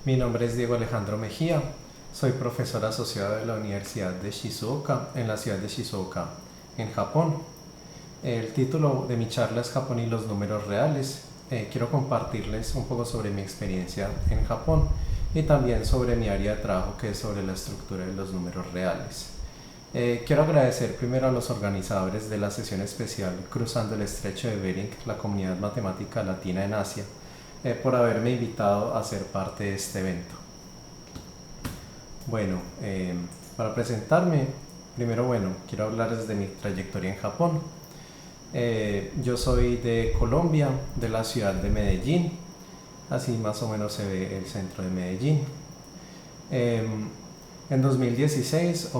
Mi nombre es Diego Alejandro Mejía, soy profesor asociado de la Universidad de Shizuoka en la ciudad de Shizuoka, en Japón. El título de mi charla es Japón y los números reales. Quiero compartirles un poco sobre mi experiencia en Japón y también sobre mi área de trabajo, que es sobre la estructura de los números reales. Quiero agradecer primero a los organizadores de la sesión especial Cruzando el Estrecho de Bering, la comunidad matemática latina en Asia, por haberme invitado a ser parte de este evento. Bueno, para presentarme, primero, quiero hablarles de mi trayectoria en Japón. Yo soy de Colombia, de la ciudad de Medellín, así más o menos se ve el centro de Medellín. En 2016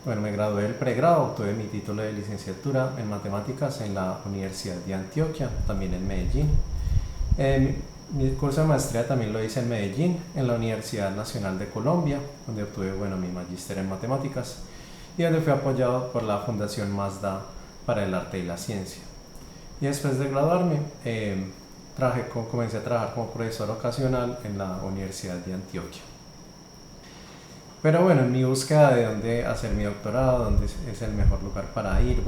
me gradué del pregrado, obtuve mi título de licenciatura en matemáticas en la Universidad de Antioquia, también en Medellín. Mi curso de maestría también lo hice en Medellín, en la Universidad Nacional de Colombia, donde obtuve mi magíster en matemáticas y donde fui apoyado por la Fundación Mazda para el Arte y la Ciencia. Y después de graduarme, comencé a trabajar como profesor ocasional en la Universidad de Antioquia. Pero en mi búsqueda de dónde hacer mi doctorado, dónde es el mejor lugar para ir,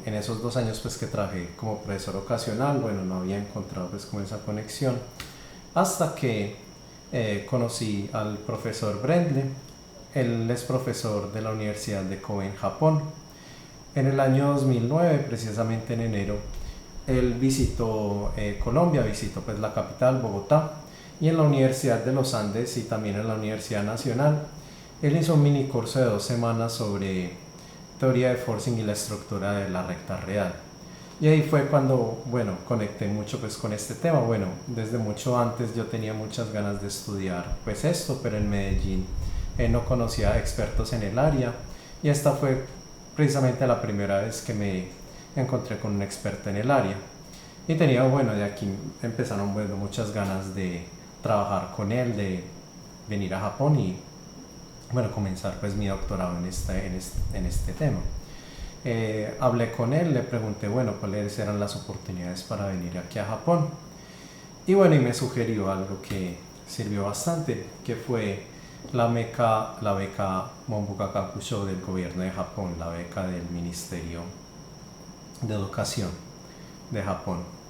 en esos 2 años que trabajé como profesor ocasional, no había encontrado como esa conexión, hasta que conocí al profesor Brendle. Él es profesor de la Universidad de Kobe en Japón. En el año 2009, precisamente en enero, él visitó Colombia, visitó la capital, Bogotá, y en la Universidad de los Andes y también en la Universidad Nacional. Él hizo un mini curso de 2 semanas sobre teoría de forcing y la estructura de la recta real. Y ahí fue cuando, conecté mucho con este tema. Desde mucho antes yo tenía muchas ganas de estudiar esto, pero en Medellín no conocía expertos en el área. Y esta fue precisamente la primera vez que me encontré con un experto en el área. Y tenía, de aquí empezaron muchas ganas de trabajar con él, de venir a Japón y comenzar mi doctorado en este tema. Hablé con él, le pregunté cuáles eran las oportunidades para venir aquí a Japón y me sugirió algo que sirvió bastante, que fue la beca Monbuka Kakusho del gobierno de Japón, la beca del Ministerio de Educación de Japón.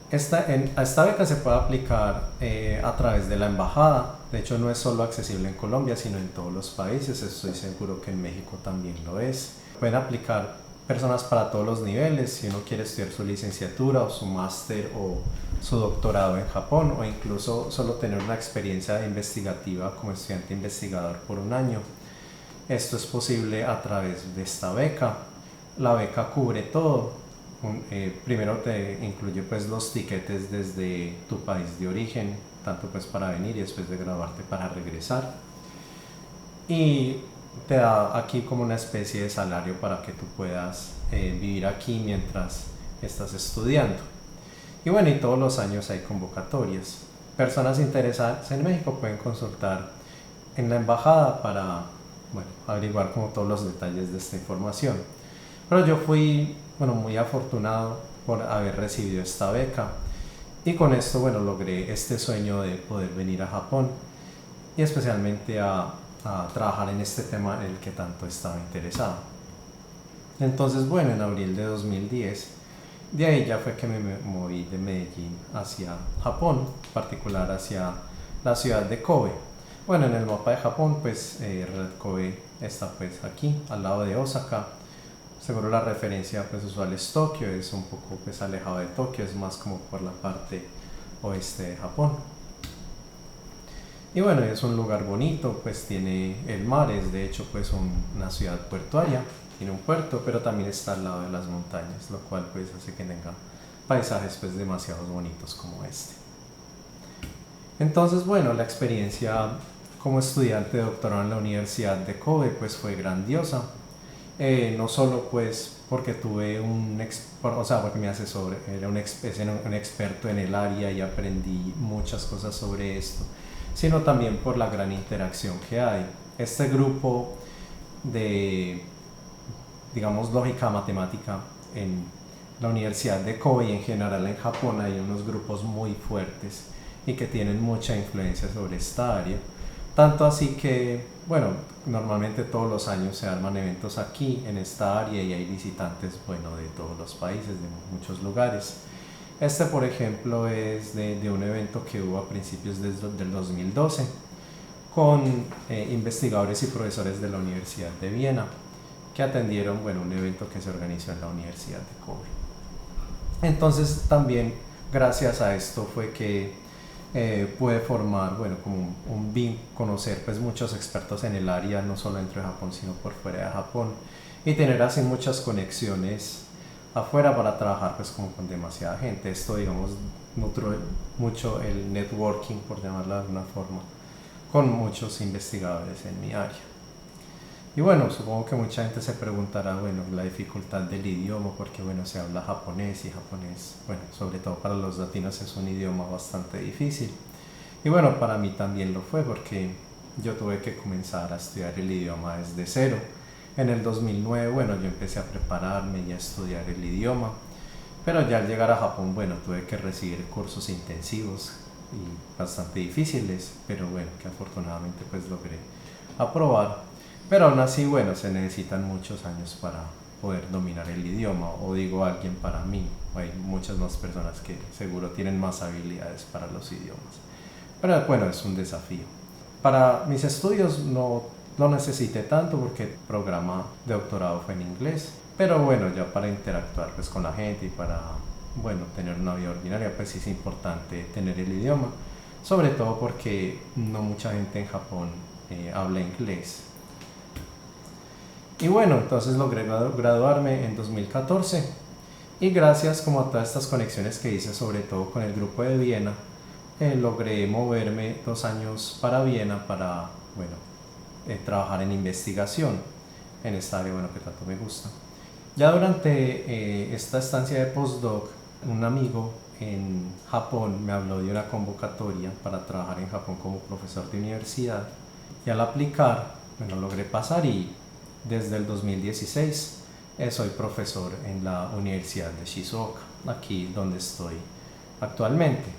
A esta beca se puede aplicar a través de la embajada. De hecho, no es solo accesible en Colombia, sino en todos los países. Estoy seguro que en México también lo es. Pueden aplicar personas para todos los niveles. Si uno quiere estudiar su licenciatura o su máster o su doctorado en Japón, o incluso solo tener una experiencia investigativa como estudiante investigador por 1 año. Esto es posible a través de esta beca. La beca cubre todo. Primero te incluye los tiquetes desde tu país de origen, tanto para venir y después de graduarte para regresar, y te da aquí como una especie de salario para que tú puedas vivir aquí mientras estás estudiando. Y todos los años hay convocatorias. Personas interesadas en México pueden consultar en la embajada para averiguar como todos los detalles de esta información. Pero yo fui muy afortunado por haber recibido esta beca, y con esto logré este sueño de poder venir a Japón y especialmente a trabajar en este tema en el que tanto estaba interesado. Entonces en abril de 2010, de ahí ya fue que me moví de Medellín hacia Japón, en particular hacia la ciudad de Kobe. En el mapa de Japón Kobe está aquí al lado de Osaka. Seguro la referencia usual es Tokio, es un poco alejado de Tokio, es más como por la parte oeste de Japón. Y es un lugar bonito, tiene el mar, es de hecho una ciudad portuaria, tiene un puerto, pero también está al lado de las montañas, lo cual hace que tenga paisajes demasiado bonitos como este. Entonces la experiencia como estudiante de doctorado en la Universidad de Kobe fue grandiosa. No solo porque tuve porque mi asesor era un experto en el área y aprendí muchas cosas sobre esto, sino también por la gran interacción que hay. Este grupo de, lógica matemática en la Universidad de Kobe y en general en Japón hay unos grupos muy fuertes y que tienen mucha influencia sobre esta área. Tanto así que, bueno, normalmente todos los años se arman eventos aquí en esta área y hay visitantes, bueno, de todos los países, de muchos lugares. Este, por ejemplo, es de un evento que hubo a principios del 2012 con investigadores y profesores de la Universidad de Viena que atendieron, bueno, un evento que se organizó en la Universidad de Kobe. Entonces también gracias a esto fue que pude formar, bueno, como conocer pues muchos expertos en el área, no solo dentro de Japón, sino por fuera de Japón, y tener así muchas conexiones afuera para trabajar pues como con demasiada gente. Esto, digamos, nutrió mucho el networking, por llamarlo de alguna forma, con muchos investigadores en mi área. Y bueno, supongo que mucha gente se preguntará, bueno, la dificultad del idioma, porque bueno, se habla japonés y japonés, bueno, sobre todo para los latinos es un idioma bastante difícil. Y bueno, para mí también lo fue porque yo tuve que comenzar a estudiar el idioma desde cero. En el 2009, bueno, yo empecé a prepararme y a estudiar el idioma, pero ya al llegar a Japón, bueno, tuve que recibir cursos intensivos y bastante difíciles, pero bueno, que afortunadamente pues logré aprobar. Pero aún así, bueno, se necesitan muchos años para poder dominar el idioma, o digo alguien para mí, hay muchas más personas que seguro tienen más habilidades para los idiomas. Pero bueno, es un desafío. Para mis estudios no lo necesité tanto porque el programa de doctorado fue en inglés, pero bueno, ya para interactuar pues con la gente y para, bueno, tener una vida ordinaria, pues sí es importante tener el idioma, sobre todo porque no mucha gente en Japón habla inglés. Y bueno, entonces logré graduarme en 2014 y gracias como a todas estas conexiones que hice, sobre todo con el grupo de Viena, logré moverme 2 años para Viena para, bueno, trabajar en investigación en esta área, bueno, que tanto me gusta. Ya durante esta estancia de postdoc, un amigo en Japón me habló de una convocatoria para trabajar en Japón como profesor de universidad, y al aplicar, bueno, logré pasar y desde el 2016 soy profesor en la Universidad de Shizuoka, aquí donde estoy actualmente.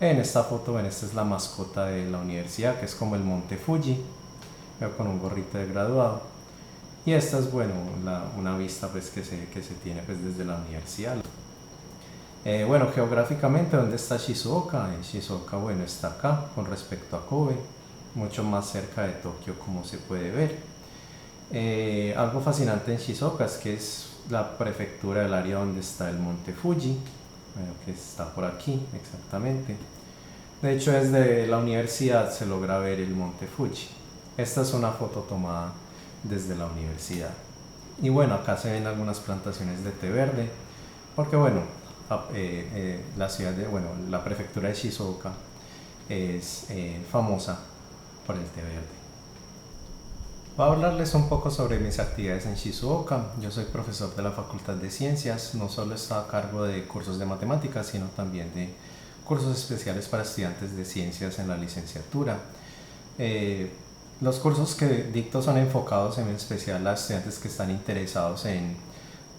En esta foto, bueno, esta es la mascota de la universidad, que es como el Monte Fuji, con un gorrito de graduado. Y esta es, bueno, una vista pues, que se tiene pues, desde la universidad. Bueno, geográficamente, ¿dónde está Shizuoka? Shizuoka, bueno, está acá con respecto a Kobe, mucho más cerca de Tokio, como se puede ver. Algo fascinante en Shizuoka es que es la prefectura del área donde está el Monte Fuji, bueno, que está por aquí exactamente. De hecho, desde la universidad se logra ver el Monte Fuji. Esta es una foto tomada desde la universidad. Y bueno, acá se ven algunas plantaciones de té verde, porque bueno, la ciudad de, bueno, la prefectura de Shizuoka es famosa por el té verde. Voy a hablarles un poco sobre mis actividades en Shizuoka. Yo soy profesor de la Facultad de Ciencias, no solo estoy a cargo de cursos de matemáticas, sino también de cursos especiales para estudiantes de ciencias en la licenciatura. Los cursos que dicto son enfocados en especial a estudiantes que están interesados en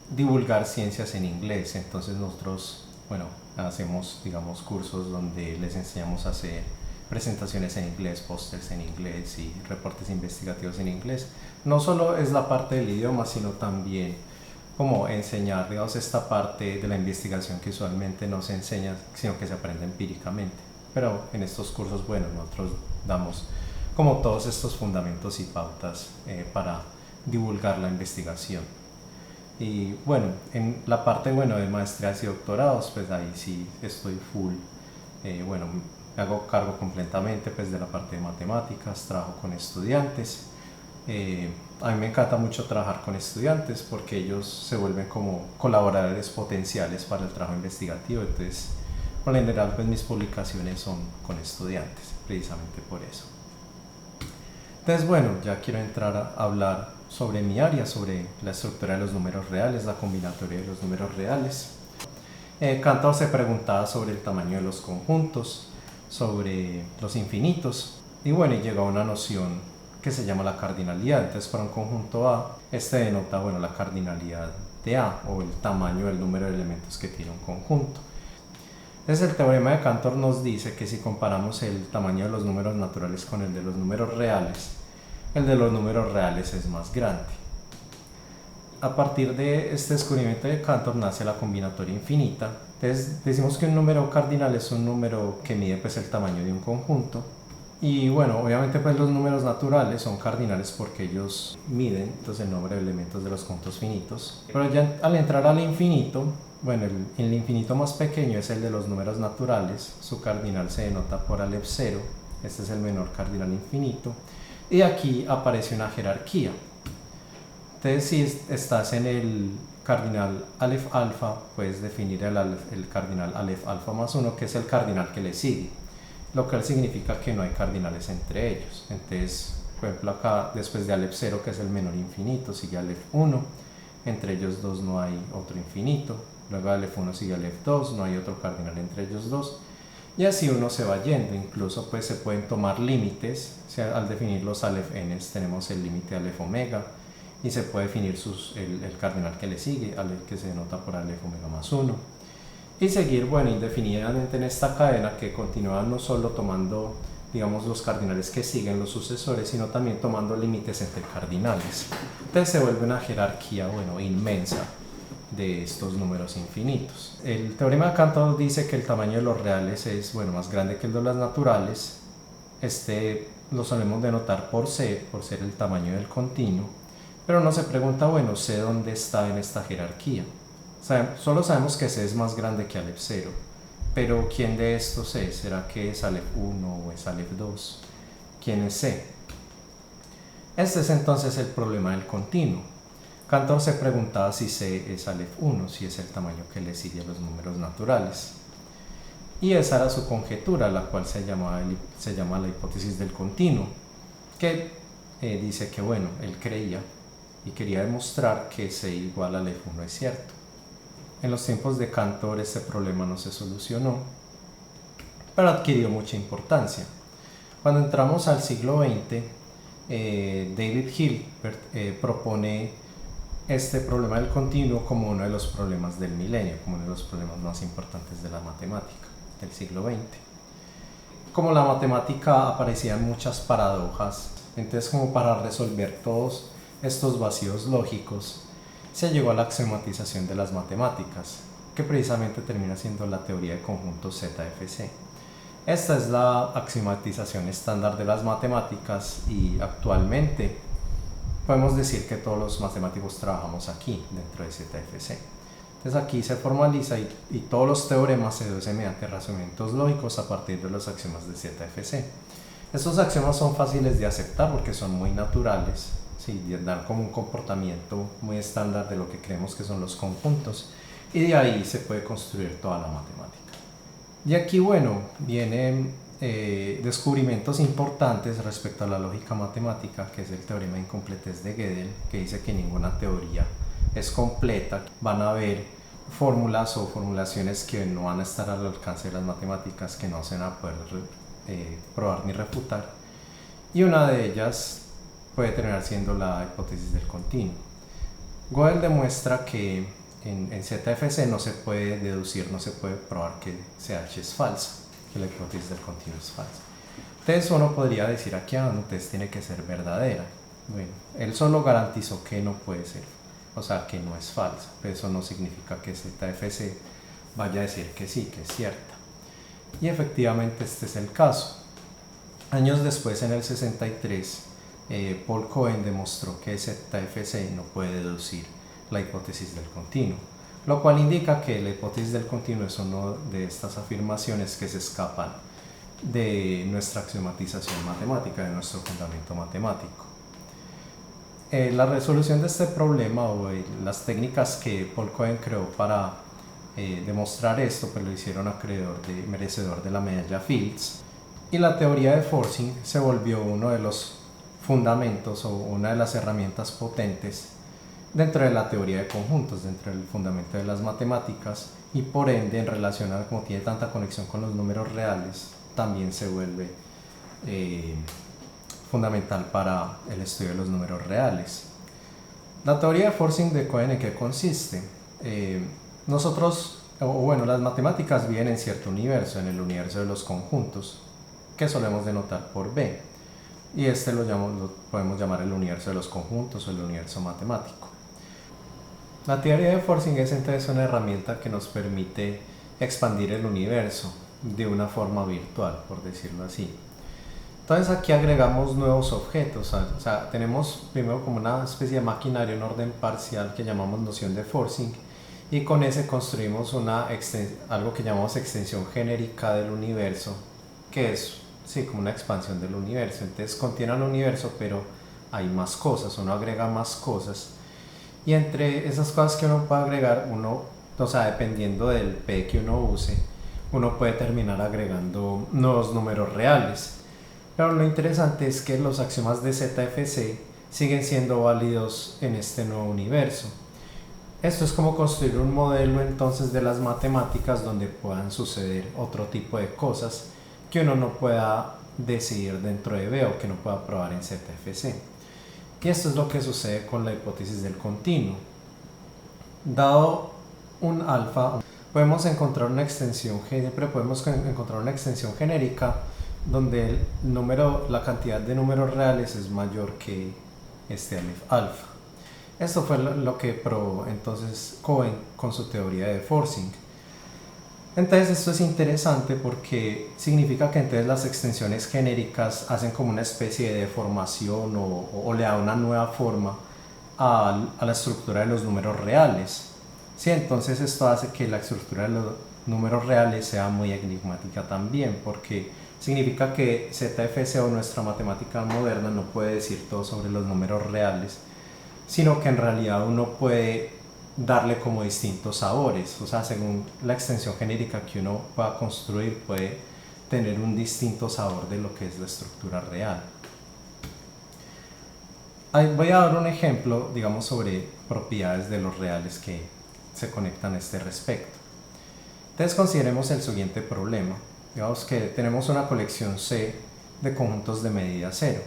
divulgar ciencias en inglés. Entonces nosotros, bueno, hacemos, digamos, cursos donde les enseñamos a hacer presentaciones en inglés, pósters en inglés y reportes investigativos en inglés. No solo es la parte del idioma, sino también como enseñar, digamos, esta parte de la investigación que usualmente no se enseña, sino que se aprende empíricamente. Pero en estos cursos, bueno, nosotros damos como todos estos fundamentos y pautas para divulgar la investigación. Y bueno, en la parte, bueno, de maestrías y doctorados, pues ahí sí estoy full, bueno, me hago cargo completamente pues, de la parte de matemáticas, trabajo con estudiantes. A mí me encanta mucho trabajar con estudiantes porque ellos se vuelven como colaboradores potenciales para el trabajo investigativo. Entonces, por lo general, pues, mis publicaciones son con estudiantes, precisamente por eso. Entonces, bueno, ya quiero entrar a hablar sobre mi área, sobre la estructura de los números reales, la combinatoria de los números reales. Cantor se preguntaba sobre el tamaño de los conjuntos, sobre los infinitos, y bueno, y llega a una noción que se llama la cardinalidad. Entonces, para un conjunto A, este denota, bueno, la cardinalidad de A, o el tamaño del número de elementos que tiene un conjunto. Entonces el teorema de Cantor nos dice que si comparamos el tamaño de los números naturales con el de los números reales, el de los números reales es más grande. A partir de este descubrimiento de Cantor nace la combinatoria infinita. Entonces decimos que un número cardinal es un número que mide pues el tamaño de un conjunto. Y bueno, obviamente pues los números naturales son cardinales porque ellos miden entonces el número de elementos de los conjuntos finitos. Pero ya al entrar al infinito, bueno, el infinito más pequeño es el de los números naturales. Su cardinal se denota por Aleph 0. Este es el menor cardinal infinito. Y aquí aparece una jerarquía. Entonces si estás en el cardinal Aleph alfa, puedes definir el cardinal Aleph alfa más 1, que es el cardinal que le sigue, lo cual significa que no hay cardinales entre ellos. Entonces, por ejemplo, acá después de Aleph 0, que es el menor infinito, sigue Aleph 1, entre ellos dos no hay otro infinito, luego Aleph 1 sigue Aleph 2, no hay otro cardinal entre ellos dos, y así uno se va yendo. Incluso pues se pueden tomar límites. O sea, al definir los Aleph n's tenemos el límite Aleph omega, y se puede definir el cardinal que le sigue, que se denota por Aleph omega más 1, y seguir, bueno, indefinidamente en esta cadena que continúa no solo tomando, digamos, los cardinales que siguen los sucesores, sino también tomando límites entre cardinales. Entonces se vuelve una jerarquía, bueno, inmensa de estos números infinitos. El teorema de Cantor dice que el tamaño de los reales es, bueno, más grande que el de los naturales. Este lo solemos denotar por C, por ser el tamaño del continuo. Pero uno se pregunta, bueno, ¿C dónde está en esta jerarquía? Solo sabemos que C es más grande que Aleph 0, pero ¿quién de estos es? ¿Será que es Aleph 1 o es Aleph 2? ¿Quién es C? Este es entonces el problema del continuo. Cantor se preguntaba si C es Aleph 1, si es el tamaño que le sigue a los números naturales. Y esa era su conjetura, la cual se llama la hipótesis del continuo, que dice que, bueno, él creía y quería demostrar que C igual a Aleph 1 es cierto. En los tiempos de Cantor este problema no se solucionó, pero adquirió mucha importancia. Cuando entramos al siglo XX, David Hilbert propone este problema del continuo como uno de los problemas del milenio, como uno de los problemas más importantes de la matemática del siglo XX. Como la matemática aparecían muchas paradojas, entonces como para resolver todos estos vacíos lógicos, se llegó a la axiomatización de las matemáticas, que precisamente termina siendo la teoría de conjuntos ZFC. Esta es la axiomatización estándar de las matemáticas y actualmente podemos decir que todos los matemáticos trabajamos aquí, dentro de ZFC. Entonces aquí se formaliza y todos los teoremas se deducen mediante razonamientos lógicos a partir de los axiomas de ZFC. Estos axiomas son fáciles de aceptar porque son muy naturales, ¿sí? Dan como un comportamiento muy estándar de lo que creemos que son los conjuntos, y de ahí se puede construir toda la matemática. Y aquí, bueno, vienen descubrimientos importantes respecto a la lógica matemática, que es el teorema de incompletez de Gödel, que dice que ninguna teoría es completa. Van a haber fórmulas o formulaciones que no van a estar al alcance de las matemáticas, que no se van a poder probar ni refutar, y una de ellas puede terminar siendo la hipótesis del continuo. Gödel demuestra que en ZFC no se puede deducir, no se puede probar que CH es falsa, que la hipótesis del continuo es falsa. Entonces uno podría decir aquí, entonces tiene que ser verdadera. Bueno, él solo garantizó que no puede ser, o sea, que no es falsa, pero eso no significa que ZFC vaya a decir que sí, que es cierta. Y efectivamente este es el caso. Años después, en el 63, Paul Cohen demostró que ZFC no puede deducir la hipótesis del continuo, lo cual indica que la hipótesis del continuo es una de estas afirmaciones que se escapan de nuestra axiomatización matemática, de nuestro fundamento matemático. La resolución de este problema o las técnicas que Paul Cohen creó para demostrar esto, pues lo hicieron merecedor de la medalla Fields, y la teoría de forcing se volvió uno de los fundamentos o una de las herramientas potentes dentro de la teoría de conjuntos, dentro del fundamento de las matemáticas, y por ende, en relación a como tiene tanta conexión con los números reales, también se vuelve fundamental para el estudio de los números reales. La teoría de forcing de Cohen, ¿en qué consiste? Nosotros o bueno, las matemáticas viven en cierto universo, en el universo de los conjuntos, que solemos denotar por B. Y este lo podemos llamar el universo de los conjuntos o el universo matemático. La teoría de forcing es entonces una herramienta que nos permite expandir el universo de una forma virtual, por decirlo así. Entonces aquí agregamos nuevos objetos, o sea, tenemos primero como una especie de maquinario en orden parcial que llamamos noción de forcing, y con ese construimos algo que llamamos extensión genérica del universo, que es sí, como una expansión del universo. Entonces contiene al universo, pero hay más cosas, uno agrega más cosas, y entre esas cosas que uno puede agregar, o sea, dependiendo del P que uno use, uno puede terminar agregando nuevos números reales. Pero lo interesante es que los axiomas de ZFC siguen siendo válidos en este nuevo universo. Esto es como construir un modelo entonces de las matemáticas donde puedan suceder otro tipo de cosas que uno no pueda decidir dentro de B o que no pueda probar en ZFC. Y esto es lo que sucede con la hipótesis del continuo. Dado un alfa, podemos encontrar una extensión genérica donde la cantidad de números reales es mayor que este alfa. Esto fue lo que probó entonces Cohen con su teoría de forcing. Entonces esto es interesante porque significa que entonces las extensiones genéricas hacen como una especie de deformación o le da una nueva forma a la estructura de los números reales. Sí, entonces esto hace que la estructura de los números reales sea muy enigmática también, porque significa que ZFC o nuestra matemática moderna no puede decir todo sobre los números reales, sino que en realidad uno puede darle como distintos sabores, o sea, según la extensión genérica que uno pueda construir puede tener un distinto sabor de lo que es la estructura real. Voy a dar un ejemplo, digamos, sobre propiedades de los reales que se conectan a este respecto. Entonces consideremos el siguiente problema. Digamos que tenemos una colección C de conjuntos de medida 0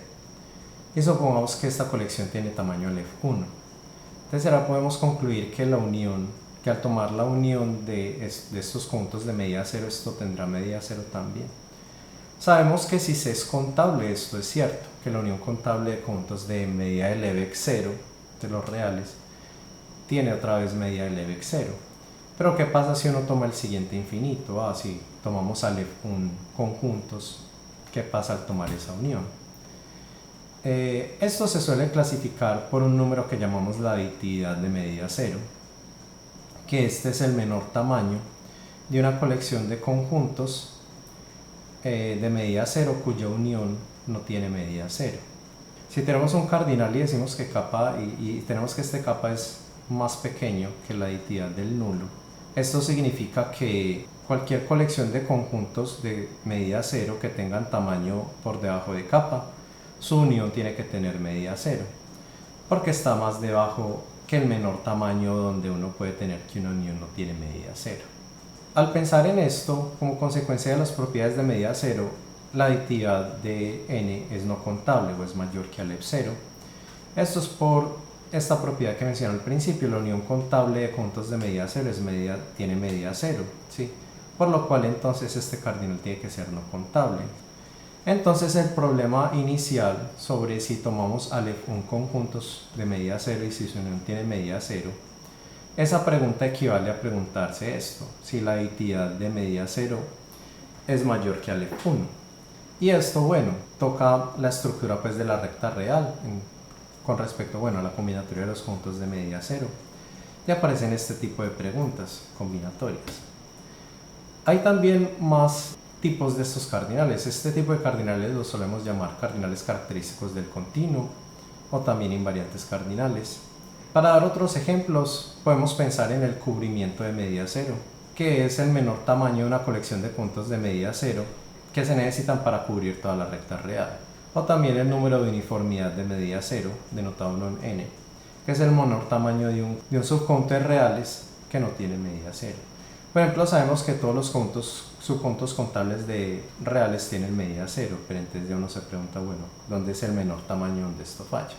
y supongamos que esta colección tiene tamaño LEF1. Entonces ahora podemos concluir que al tomar la unión de estos conjuntos de medida 0, esto tendrá medida 0 también. Sabemos que si C es contable, esto es cierto, que la unión contable de conjuntos de medida de Lebesgue 0, de los reales, tiene otra vez medida de Lebesgue 0. Pero ¿qué pasa si uno toma el siguiente infinito? Si tomamos a Lef1 conjuntos, ¿qué pasa al tomar esa unión? Esto se suele clasificar por un número que llamamos la aditividad de medida 0, que este es el menor tamaño de una colección de conjuntos de medida 0 cuya unión no tiene medida 0. Si tenemos un cardinal y decimos que tenemos que este kappa es más pequeño que la aditividad del nulo, esto significa que cualquier colección de conjuntos de medida 0 que tengan tamaño por debajo de kappa, su unión tiene que tener medida 0, porque está más debajo que el menor tamaño donde uno puede tener que una unión no tiene medida 0. Al pensar en esto, como consecuencia de las propiedades de medida 0, la aditividad de n es no contable o es mayor que a Lef0. Esto es por esta propiedad que mencioné al principio, la unión contable de conjuntos de medida 0 tiene medida 0, ¿sí? Por lo cual entonces este cardinal tiene que ser no contable. Entonces el problema inicial sobre si tomamos a Lef1 conjuntos de medida 0 y si su unión tiene medida 0, esa pregunta equivale a preguntarse esto, si la aditividad de medida 0 es mayor que a Lef1. Y esto, bueno, toca la estructura pues de la recta real con respecto, bueno, a la combinatoria de los conjuntos de medida 0. Y aparecen este tipo de preguntas combinatorias. Hay también más tipos de estos cardinales. Este tipo de cardinales los solemos llamar cardinales característicos del continuo o también invariantes cardinales. Para dar otros ejemplos, podemos pensar en el cubrimiento de medida 0, que es el menor tamaño de una colección de puntos de medida 0 que se necesitan para cubrir toda la recta real. O también el número de uniformidad de medida 0, denotado en n, que es el menor tamaño de un subconjunto de reales que no tiene medida 0. Por ejemplo, sabemos que todos los subconjuntos contables de reales tienen medida 0, pero entonces ya uno se pregunta, bueno, ¿dónde es el menor tamaño donde esto falla?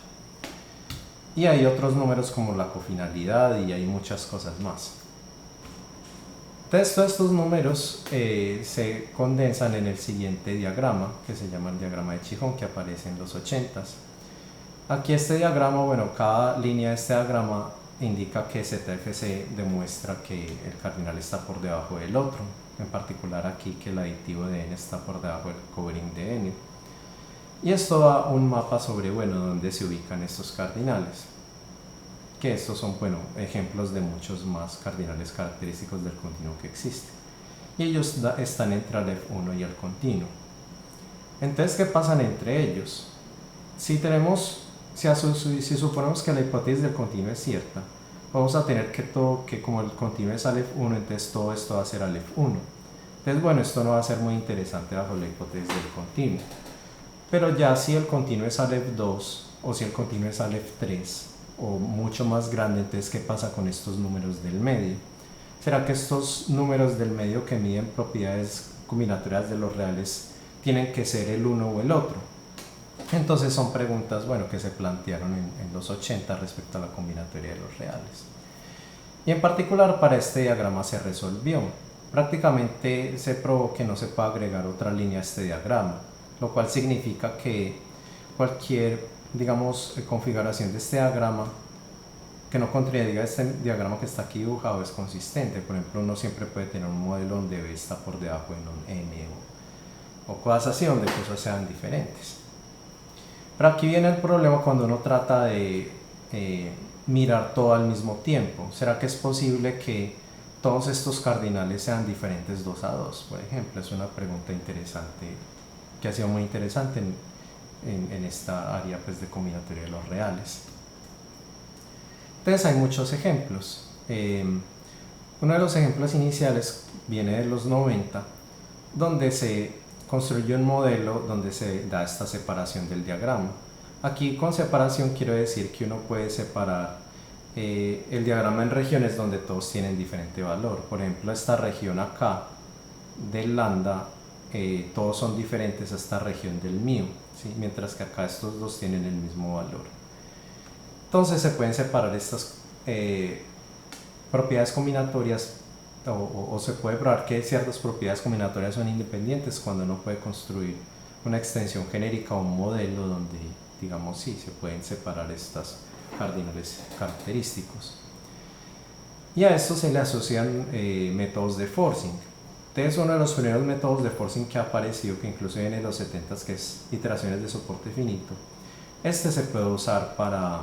Y hay otros números como la cofinalidad y hay muchas cosas más. Entonces todos estos números se condensan en el siguiente diagrama, que se llama el diagrama de Chijón, que aparece en los 80s. Aquí este diagrama, bueno, cada línea de este diagrama indica que ZFC demuestra que el cardinal está por debajo del otro, en particular aquí que el aditivo de n está por debajo del covering de n. Y esto da un mapa sobre, bueno, dónde se ubican estos cardinales, que estos son, bueno, ejemplos de muchos más cardinales característicos del continuo que existen. Y ellos están entre el F1 y el continuo. Entonces, ¿qué pasan entre ellos? Si suponemos que la hipótesis del continuo es cierta, vamos a tener que como el continuo es al F1, entonces todo esto va a ser al F1. Entonces, bueno, esto no va a ser muy interesante bajo la hipótesis del continuo. Pero ya si el continuo es al F2 o si el continuo es al F3 o mucho más grande, entonces ¿qué pasa con estos números del medio? ¿Será que estos números del medio que miden propiedades combinatorias de los reales tienen que ser el uno o el otro? Entonces son preguntas, bueno, que se plantearon en los 80 respecto a la combinatoria de los reales. Y en particular para este diagrama se resolvió. Prácticamente se probó que no se puede agregar otra línea a este diagrama, lo cual significa que cualquier, digamos, configuración de este diagrama que no contradiga este diagrama que está aquí dibujado es consistente. Por ejemplo, uno siempre puede tener un modelo donde B está por debajo de un M o cosas así, donde cosas sean diferentes. Pero aquí viene el problema cuando uno trata de mirar todo al mismo tiempo. ¿Será que es posible que todos estos cardinales sean diferentes 2 a 2? Por ejemplo, es una pregunta interesante, que ha sido muy interesante en esta área pues, de combinatoria de los reales. Entonces hay muchos ejemplos. Uno de los ejemplos iniciales viene de los 90, donde se construyó un modelo donde se da esta separación del diagrama. Aquí con separación quiero decir que uno puede separar el diagrama en regiones donde todos tienen diferente valor. Por ejemplo, esta región acá del lambda, todos son diferentes a esta región del mío, ¿sí? Mientras que acá estos dos tienen el mismo valor. Entonces se pueden separar estas propiedades combinatorias o se puede probar que ciertas propiedades combinatorias son independientes cuando uno puede construir una extensión genérica o un modelo donde, digamos, sí, se pueden separar estas cardinales característicos. Y a esto se le asocian métodos de forcing. Entonces, uno de los primeros métodos de forcing que ha aparecido, que incluso viene en los 70s, que es iteraciones de soporte finito, este se puede usar para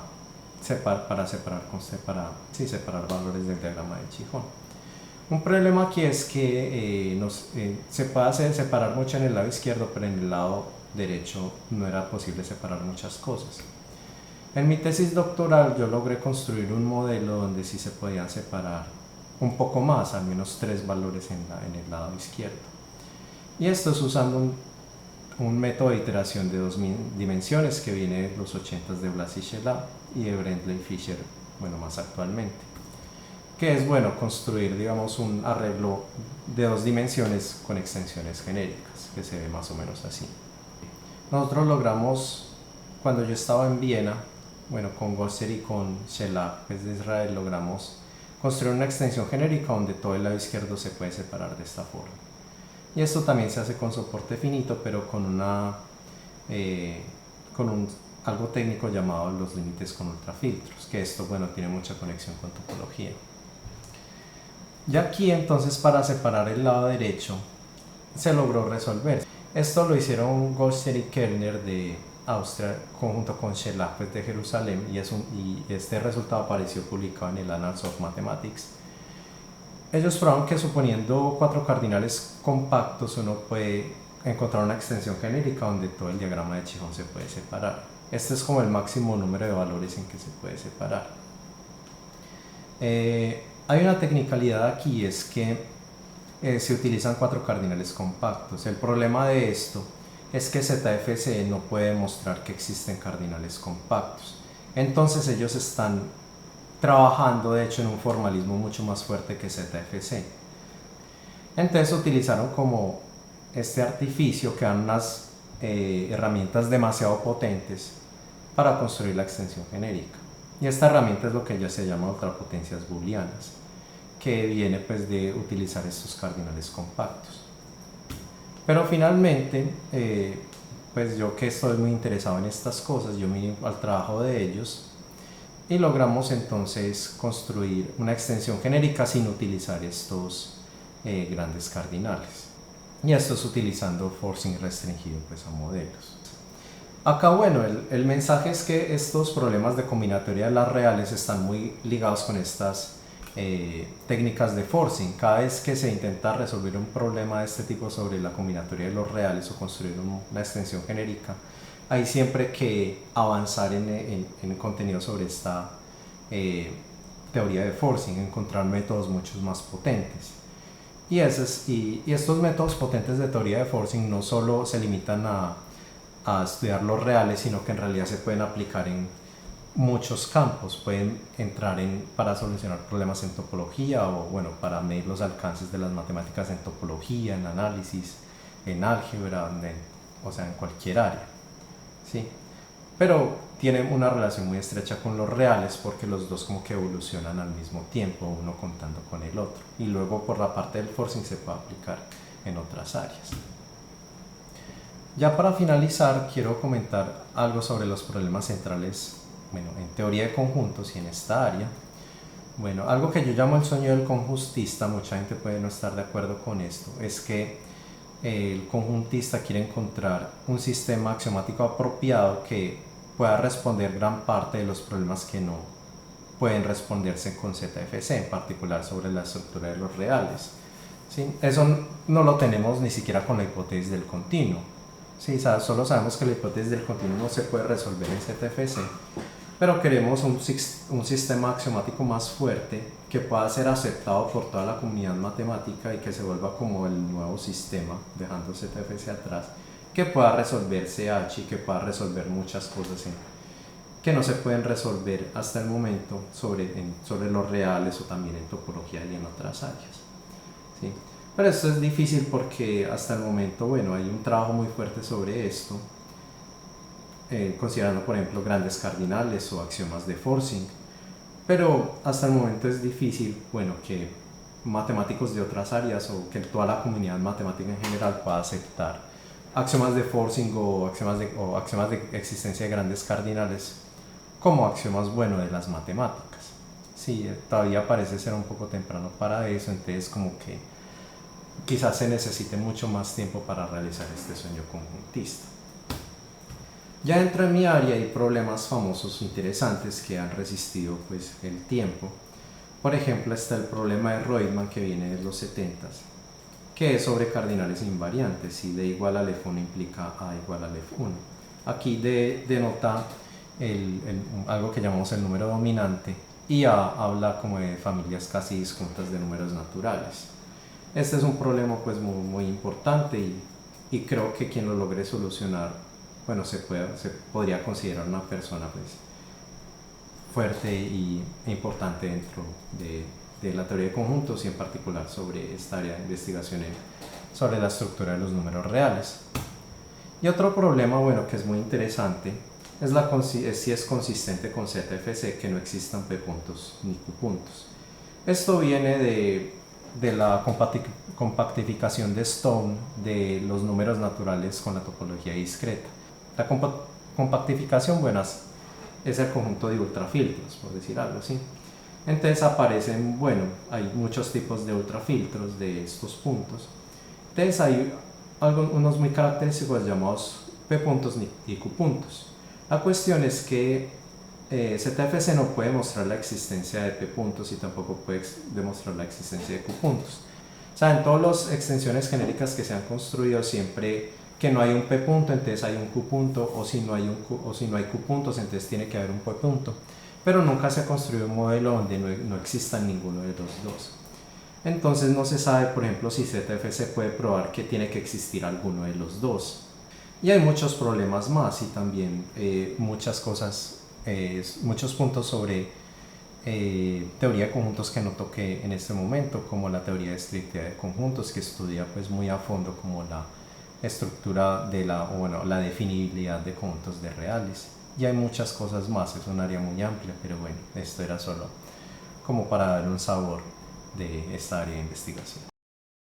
separar valores del diagrama de Chijón. Un problema aquí es que se puede separar mucho en el lado izquierdo, pero en el lado derecho no era posible separar muchas cosas. En mi tesis doctoral yo logré construir un modelo donde sí se podían separar un poco más, al menos 3 valores en el lado izquierdo. Y esto es usando un método de iteración de 2 dimensiones que viene de los 80s de Blas y Shelah y de Brendle y Fisher, bueno, más actualmente. Que es, bueno, construir, digamos, un arreglo de 2 dimensiones con extensiones genéricas, que se ve más o menos así. Nosotros logramos, cuando yo estaba en Viena, bueno, con Gosser y con Shelah, pues de Israel, logramos construir una extensión genérica donde todo el lado izquierdo se puede separar de esta forma. Y esto también se hace con soporte finito, pero con algo técnico llamado los límites con ultrafiltros, que esto, bueno, tiene mucha conexión con topología. Y aquí entonces para separar el lado derecho se logró resolver. Esto lo hicieron Gosser y Kellner de Austria junto con Shelah, pues, de Jerusalén, y este resultado apareció publicado en el Annals of Mathematics. Ellos probaron que suponiendo 4 cardinales compactos uno puede encontrar una extensión genérica donde todo el diagrama de Chijón se puede separar. Este es como el máximo número de valores en que se puede separar. Hay una tecnicalidad aquí, es que se utilizan 4 cardinales compactos. El problema de esto es que ZFC no puede demostrar que existen cardinales compactos. Entonces ellos están trabajando de hecho en un formalismo mucho más fuerte que ZFC. Entonces utilizaron como este artificio que dan unas herramientas demasiado potentes para construir la extensión genérica. Y esta herramienta es lo que ya se llama ultrapotencias booleanas, que viene pues de utilizar estos cardinales compactos. Pero finalmente, pues yo que estoy muy interesado en estas cosas, yo me uní al trabajo de ellos y logramos entonces construir una extensión genérica sin utilizar estos grandes cardinales. Y esto es utilizando forcing restringido pues a modelos. Acá bueno, el mensaje es que estos problemas de combinatoria de las reales están muy ligados con estas técnicas de forcing. Cada vez que se intenta resolver un problema de este tipo sobre la combinatoria de los reales o construir una extensión genérica, hay siempre que avanzar en el contenido sobre esta teoría de forcing, encontrar métodos mucho más potentes. Y estos métodos potentes de teoría de forcing no solo se limitan a estudiar los reales, sino que en realidad se pueden aplicar en muchos campos. Pueden entrar para solucionar problemas en topología o bueno, para medir los alcances de las matemáticas en topología, en análisis, en álgebra, o sea, en cualquier área, ¿sí? Pero tienen una relación muy estrecha con los reales porque los dos como que evolucionan al mismo tiempo, uno contando con el otro. Y luego por la parte del forcing se puede aplicar en otras áreas. Ya para finalizar, quiero comentar algo sobre los problemas centrales, bueno, en teoría de conjuntos y en esta área. Bueno, algo que yo llamo el sueño del conjuntista, mucha gente puede no estar de acuerdo con esto, es que el conjuntista quiere encontrar un sistema axiomático apropiado que pueda responder gran parte de los problemas que no pueden responderse con ZFC, en particular sobre la estructura de los reales, ¿sí? Eso no lo tenemos ni siquiera con la hipótesis del continuo. Sí, solo sabemos que la hipótesis del continuo no se puede resolver en ZFC, pero queremos un sistema axiomático más fuerte que pueda ser aceptado por toda la comunidad matemática y que se vuelva como el nuevo sistema, dejando ZFC atrás, que pueda resolver CH y que pueda resolver muchas cosas que no se pueden resolver hasta el momento sobre los reales o también en topología y en otras áreas, ¿sí? Pero esto es difícil porque hasta el momento, bueno, hay un trabajo muy fuerte sobre esto, considerando por ejemplo grandes cardinales o axiomas de forcing, pero hasta el momento es difícil, bueno, que matemáticos de otras áreas o que toda la comunidad matemática en general pueda aceptar axiomas de forcing o axiomas de existencia de grandes cardinales como axiomas, bueno, de las matemáticas. Sí, todavía parece ser un poco temprano para eso, entonces como que quizás se necesite mucho más tiempo para realizar este sueño conjuntista. Ya dentro de mi área hay problemas famosos interesantes que han resistido pues el tiempo. Por ejemplo, está el problema de Reutemann que viene de los 70s, que es sobre cardinales invariantes. Si D igual al F1 implica A igual al F1. Aquí D denota algo que llamamos el número dominante y A habla como de familias casi disjuntas de números naturales. Este es un problema pues muy importante y creo que quien lo logre solucionar, bueno, se podría considerar una persona pues fuerte e importante dentro de la teoría de conjuntos y en particular sobre esta área de investigación sobre la estructura de los números reales. Y otro problema, bueno, que es muy interesante es si es consistente con ZFC que no existan P puntos ni Q puntos. Esto viene de la compactificación de Stone de los números naturales con la topología discreta. La compactificación, bueno, es el conjunto de ultrafiltros, por decir algo así. Entonces aparecen, bueno, hay muchos tipos de ultrafiltros de estos puntos. Entonces hay unos muy característicos llamados P puntos y Q puntos. La cuestión es que ZFC no puede mostrar la existencia de P puntos y tampoco puede demostrar la existencia de Q puntos. O sea, en todas las extensiones genéricas que se han construido, siempre que no hay un P punto, entonces hay un Q punto, o si no hay Q puntos, entonces tiene que haber un P punto. Pero nunca se ha construido un modelo donde no exista ninguno de los dos. Entonces no se sabe, por ejemplo, si ZFC puede probar que tiene que existir alguno de los dos. Y hay muchos problemas más y también muchas cosas, muchos puntos sobre teoría de conjuntos que no toqué en este momento, como la teoría de estrictividad de conjuntos, que estudia pues muy a fondo como la estructura de la definibilidad de conjuntos de reales. Y hay muchas cosas más, es un área muy amplia, pero bueno, esto era solo como para dar un sabor de esta área de investigación.